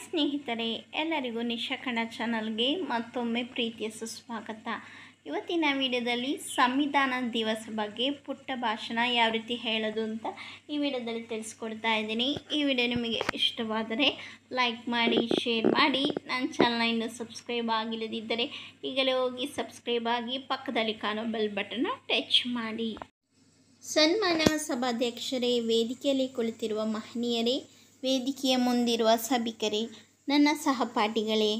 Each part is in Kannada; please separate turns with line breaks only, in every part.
ಸ್ನೇಹಿತರೆ, ಎಲ್ಲರಿಗೂ ನಿಶಾ ಕನ್ನಡ ಚಾನಲ್ಗೆ ಮತ್ತೊಮ್ಮೆ ಪ್ರೀತಿಯ ಸುಸ್ವಾಗತ. ಇವತ್ತಿನ ವಿಡಿಯೋದಲ್ಲಿ ಸಂವಿಧಾನ ದಿವಸ ಬಗ್ಗೆ ಪುಟ್ಟ ಭಾಷಣ ಯಾವ ರೀತಿ ಹೇಳೋದು ಅಂತ ಈ ವಿಡಿಯೋದಲ್ಲಿ ತಿಳಿಸ್ಕೊಡ್ತಾ ಇದ್ದೀನಿ. ಈ ವಿಡಿಯೋ ನಿಮಗೆ ಇಷ್ಟವಾದರೆ ಲೈಕ್ ಮಾಡಿ, ಶೇರ್ ಮಾಡಿ. ನನ್ನ ಚಾನಲ್ನ ಇನ್ನೂ ಸಬ್ಸ್ಕ್ರೈಬ್ ಆಗಿಲ್ಲದಿದ್ದರೆ ಈಗಲೇ ಹೋಗಿ ಸಬ್ಸ್ಕ್ರೈಬ್ ಆಗಿ, ಪಕ್ಕದಲ್ಲಿ ಕಾಣೋ ಬೆಲ್ ಬಟನ್ನ ಟಚ್ ಮಾಡಿ. ಸನ್ಮಾನ ಸಭಾಧ್ಯಕ್ಷರೇ, ವೇದಿಕೆಯಲ್ಲಿ ಕುಳಿತಿರುವ ಮಹನೀಯರೇ, ವೇದಿಕೆಯ ಮುಂದಿರುವ ಸಭಿಕರೇ, ನನ್ನ ಸಹಪಾಠಿಗಳೇ,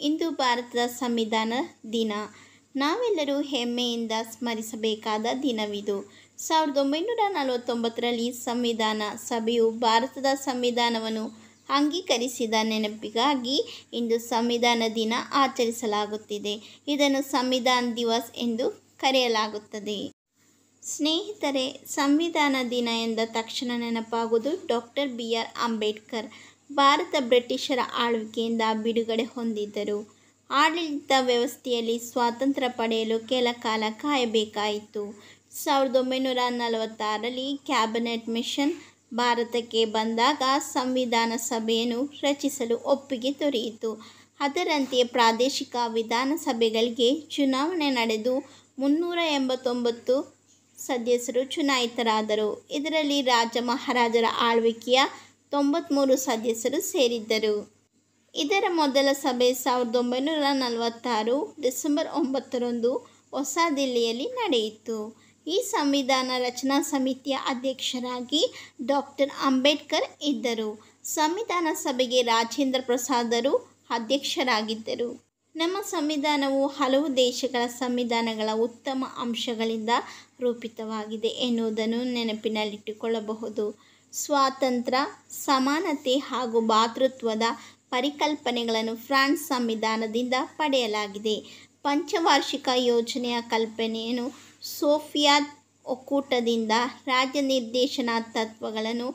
ಇಂದು ಭಾರತದ ಸಂವಿಧಾನ ದಿನ. ನಾವೆಲ್ಲರೂ ಹೆಮ್ಮೆಯಿಂದ ಸ್ಮರಿಸಬೇಕಾದ ದಿನವಿದು. 1949ರಲ್ಲಿ ಸಂವಿಧಾನ ಸಭೆಯು ಭಾರತದ ಸಂವಿಧಾನವನ್ನು ಅಂಗೀಕರಿಸಿದ ನೆನಪಿಗಾಗಿ ಇಂದು ಸಂವಿಧಾನ ದಿನ ಆಚರಿಸಲಾಗುತ್ತಿದೆ. ಇದನ್ನು ಸಂವಿಧಾನ ದಿವಸ್ ಎಂದು ಕರೆಯಲಾಗುತ್ತದೆ. ಸ್ನೇಹಿತರೆ, ಸಂವಿಧಾನ ದಿನ ಎಂದ ತಕ್ಷಣ ನೆನಪಾಗುವುದು ಡಾಕ್ಟರ್ BR ಅಂಬೇಡ್ಕರ್. ಭಾರತ ಬ್ರಿಟಿಷರ ಆಳ್ವಿಕೆಯಿಂದ ಬಿಡುಗಡೆ ಹೊಂದಿದ್ದರು. ಆಡಳಿತ ವ್ಯವಸ್ಥೆಯಲ್ಲಿ ಸ್ವಾತಂತ್ರ್ಯ ಪಡೆಯಲು ಕೆಲ ಕಾಲ ಕಾಯಬೇಕಾಯಿತು. 1946ರಲ್ಲಿ ಕ್ಯಾಬಿನೆಟ್ ಮಿಷನ್ ಭಾರತಕ್ಕೆ ಬಂದಾಗ ಸಂವಿಧಾನ ಸಭೆಯನ್ನು ರಚಿಸಲು ಒಪ್ಪಿಗೆ ದೊರೆಯಿತು. ಅದರಂತೆ ಪ್ರಾದೇಶಿಕ ವಿಧಾನಸಭೆಗಳಿಗೆ ಚುನಾವಣೆ ನಡೆದು 389 ಸದಸ್ಯರು ಚುನಾಯಿತರಾದರು. ಇದರಲ್ಲಿ ರಾಜ ಮಹಾರಾಜರ ಆಳ್ವಿಕೆಯ 93 ಸದಸ್ಯರು ಸೇರಿದ್ದರು. ಇದರ ಮೊದಲ ಸಭೆ 1946 ಡಿಸೆಂಬರ್ 9ರಂದು ಹೊಸ ದಿಲ್ಲಿಯಲ್ಲಿ ನಡೆಯಿತು. ಈ ಸಂವಿಧಾನ ರಚನಾ ಸಮಿತಿಯ ಅಧ್ಯಕ್ಷರಾಗಿ ಡಾಕ್ಟರ್ ಅಂಬೇಡ್ಕರ್ ಇದ್ದರು. ಸಂವಿಧಾನ ಸಭೆಗೆ ರಾಜೇಂದ್ರ ಪ್ರಸಾದರು ಅಧ್ಯಕ್ಷರಾಗಿದ್ದರು. ನಮ್ಮ ಸಂವಿಧಾನವು ಹಲವು ದೇಶಗಳ ಸಂವಿಧಾನಗಳ ಉತ್ತಮ ಅಂಶಗಳಿಂದ ರೂಪಿತವಾಗಿದೆ ಎನ್ನುವುದನ್ನು ನೆನಪಿನಲ್ಲಿಟ್ಟುಕೊಳ್ಳಬಹುದು. ಸ್ವಾತಂತ್ರ್ಯ, ಸಮಾನತೆ ಹಾಗೂ ಭ್ರಾತೃತ್ವದ ಪರಿಕಲ್ಪನೆಗಳನ್ನು ಫ್ರಾನ್ಸ್ ಸಂವಿಧಾನದಿಂದ ಪಡೆಯಲಾಗಿದೆ. ಪಂಚವಾರ್ಷಿಕ ಯೋಜನೆಯ ಕಲ್ಪನೆಯನ್ನು ಸೋಫಿಯಾ ಒಕ್ಕೂಟದಿಂದ, ರಾಜ್ಯ ನಿರ್ದೇಶನ ತತ್ವಗಳನ್ನು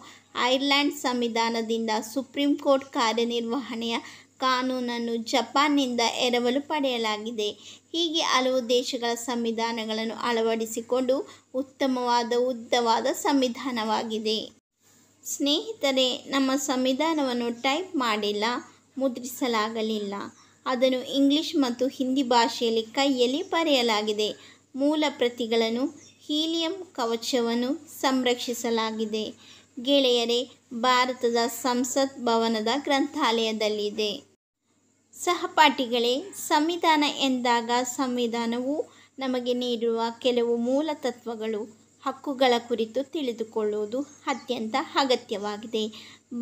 ಐರ್ಲೆಂಡ್ ಸಂವಿಧಾನದಿಂದ, ಸುಪ್ರೀಂ ಕೋರ್ಟ್ ಕಾರ್ಯನಿರ್ವಹಣೆಯ ಕಾನೂನನ್ನು ಜಪಾನ್ನಿಂದ ಎರವಲು ಪಡೆಯಲಾಗಿದೆ. ಹೀಗೆ ಹಲವು ದೇಶಗಳ ಸಂವಿಧಾನಗಳನ್ನು ಅಳವಡಿಸಿಕೊಂಡು ಉತ್ತಮವಾದ ಉದ್ದವಾದ ಸಂವಿಧಾನವಾಗಿದೆ. ಸ್ನೇಹಿತರೆ, ನಮ್ಮ ಸಂವಿಧಾನವನ್ನು ಟೈಪ್ ಮಾಡಿಲ್ಲ, ಮುದ್ರಿಸಲಾಗಲಿಲ್ಲ. ಅದನ್ನು ಇಂಗ್ಲಿಷ್ ಮತ್ತು ಹಿಂದಿ ಭಾಷೆಯಲ್ಲಿ ಕೈಯಲ್ಲಿ ಬರೆಯಲಾಗಿದೆ. ಮೂಲ ಪ್ರತಿಗಳನ್ನು ಹೀಲಿಯಂ ಕವಚವನ್ನು ಸಂರಕ್ಷಿಸಲಾಗಿದೆ. ಗೆಳೆಯರೇ, ಭಾರತದ ಸಂಸತ್ ಭವನದ ಗ್ರಂಥಾಲಯದಲ್ಲಿದೆ. ಸಹಪಾಠಿಗಳೇ, ಸಂವಿಧಾನ ಎಂದಾಗ ಸಂವಿಧಾನವು ನಮಗೆ ನೀಡಿರುವ ಕೆಲವು ಮೂಲ ತತ್ವಗಳು, ಹಕ್ಕುಗಳ ಕುರಿತು ತಿಳಿದುಕೊಳ್ಳುವುದು ಅತ್ಯಂತ ಅಗತ್ಯವಾಗಿದೆ.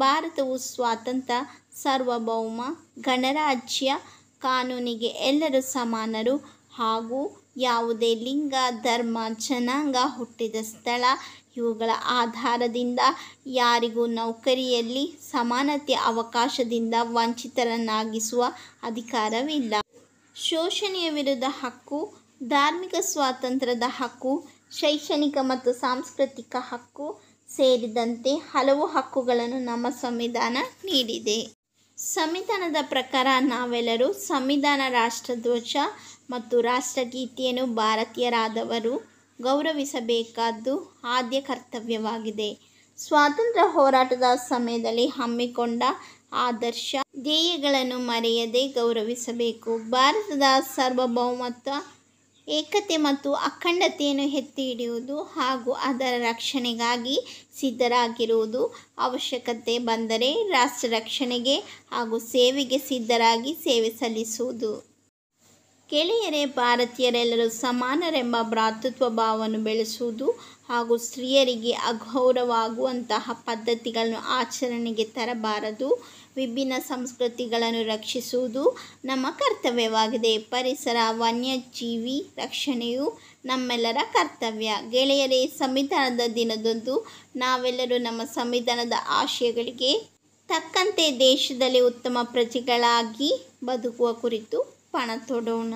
ಭಾರತವು ಸ್ವಾತಂತ್ರ್ಯ, ಸಾರ್ವಭೌಮ ಗಣರಾಜ್ಯ, ಕಾನೂನಿಗೆ ಎಲ್ಲರೂ ಸಮಾನರು ಹಾಗೂ ಯಾವುದೇ ಲಿಂಗ, ಧರ್ಮ, ಜನಾಂಗ, ಹುಟ್ಟಿದ ಸ್ಥಳ ಇವುಗಳ ಆಧಾರದಿಂದ ಯಾರಿಗೂ ನೌಕರಿಯಲ್ಲಿ ಸಮಾನತೆಯ ಅವಕಾಶದಿಂದ ವಂಚಿತರನ್ನಾಗಿಸುವ ಅಧಿಕಾರವಿಲ್ಲ. ಶೋಷಣೆಯ ವಿರುದ್ಧ ಹಕ್ಕು, ಧಾರ್ಮಿಕ ಸ್ವಾತಂತ್ರ್ಯದ ಹಕ್ಕು, ಶೈಕ್ಷಣಿಕ ಮತ್ತು ಸಾಂಸ್ಕೃತಿಕ ಹಕ್ಕು ಸೇರಿದಂತೆ ಹಲವು ಹಕ್ಕುಗಳನ್ನು ನಮ್ಮ ಸಂವಿಧಾನ ನೀಡಿದೆ. ಸಂವಿಧಾನದ ಪ್ರಕಾರ ನಾವೆಲ್ಲರೂ ಸಂವಿಧಾನ, ರಾಷ್ಟ್ರಧ್ವಜ ಮತ್ತು ರಾಷ್ಟ್ರಗೀತೆಯನ್ನು ಭಾರತೀಯರಾದವರು ಗೌರವಿಸಬೇಕಾದ್ದು ಆದ್ಯ ಕರ್ತವ್ಯವಾಗಿದೆ. ಸ್ವಾತಂತ್ರ್ಯ ಹೋರಾಟದ ಸಮಯದಲ್ಲಿ ಹಮ್ಮಿಕೊಂಡ ಆದರ್ಶ, ಧ್ಯೇಯಗಳನ್ನು ಮರೆಯದೆ ಗೌರವಿಸಬೇಕು. ಭಾರತದ ಸಾರ್ವಭೌಮತ್ವ, ಏಕತೆ ಮತ್ತು ಅಖಂಡತೆಯನ್ನು ಎತ್ತಿ ಹಿಡಿಯುವುದು ಹಾಗೂ ಅದರ ರಕ್ಷಣೆಗಾಗಿ ಸಿದ್ಧರಾಗಿರುವುದು, ಅವಶ್ಯಕತೆ ಬಂದರೆ ರಾಷ್ಟ್ರ ರಕ್ಷಣೆಗೆ ಹಾಗೂ ಸೇವೆಗೆ ಸಿದ್ಧರಾಗಿ ಸೇವೆ ಸಲ್ಲಿಸುವುದು. ಗೆಳೆಯರೇ, ಭಾರತೀಯರೆಲ್ಲರೂ ಸಮಾನರೆಂಬ ಭ್ರಾತೃತ್ವ ಭಾವವನ್ನು ಬೆಳೆಸುವುದು ಹಾಗೂ ಸ್ತ್ರೀಯರಿಗೆ ಅಗೌರವವಾಗುವಂತಹ ಪದ್ಧತಿಗಳನ್ನು ಆಚರಣೆಗೆ ತರಬಾರದು. ವಿಭಿನ್ನ ಸಂಸ್ಕೃತಿಗಳನ್ನು ರಕ್ಷಿಸುವುದು ನಮ್ಮ ಕರ್ತವ್ಯವಾಗಿದೆ. ಪರಿಸರ, ವನ್ಯಜೀವಿ ರಕ್ಷಣೆಯು ನಮ್ಮೆಲ್ಲರ ಕರ್ತವ್ಯ. ಗೆಳೆಯರೇ, ಸಂವಿಧಾನದ ದಿನದಂದು ನಾವೆಲ್ಲರೂ ನಮ್ಮ ಸಂವಿಧಾನದ ಆಶಯಗಳಿಗೆ ತಕ್ಕಂತೆ ದೇಶದಲ್ಲಿ ಉತ್ತಮ ಪ್ರಜೆಗಳಾಗಿ ಬದುಕುವ ಕುರಿತು ಪಣ ತೊಡೋಣ.